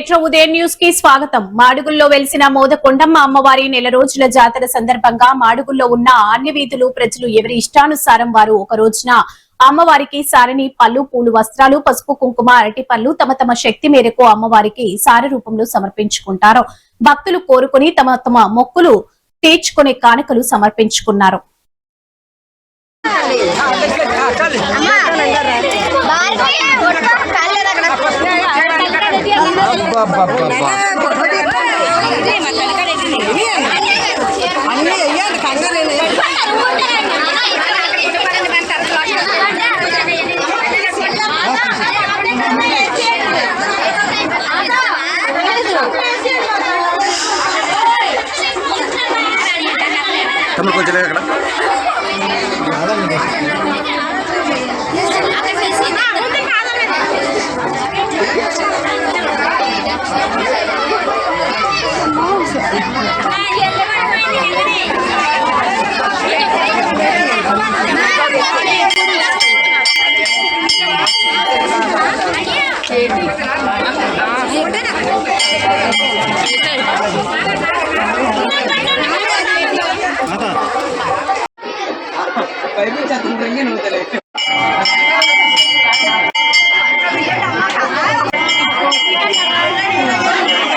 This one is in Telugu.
మెట్రో ఉదయం న్యూస్ కి స్వాగతం. మాడుగుల్లో వెలిసిన మోదకొండమ్మ అమ్మవారి నెల రోజుల జాతర సందర్భంగా మాడుగుల్లో ఉన్న అన్ని వీధులు ప్రజలు ఎవరి ఇష్టానుసారం వారు ఒక రోజున అమ్మవారికి సారని పళ్ళు, పూలు, వస్త్రాలు, పసుపు, కుంకుమ, అరటి పళ్ళు తమ తమ శక్తి మేరకు అమ్మవారికి సార రూపంలో సమర్పించుకుంటారు. భక్తులు కోరుకుని తమ తమ మొక్కులు తీర్చుకునే కానుకలు సమర్పించుకున్నారు. పైకి చదువు నువ్వు తెలియదు.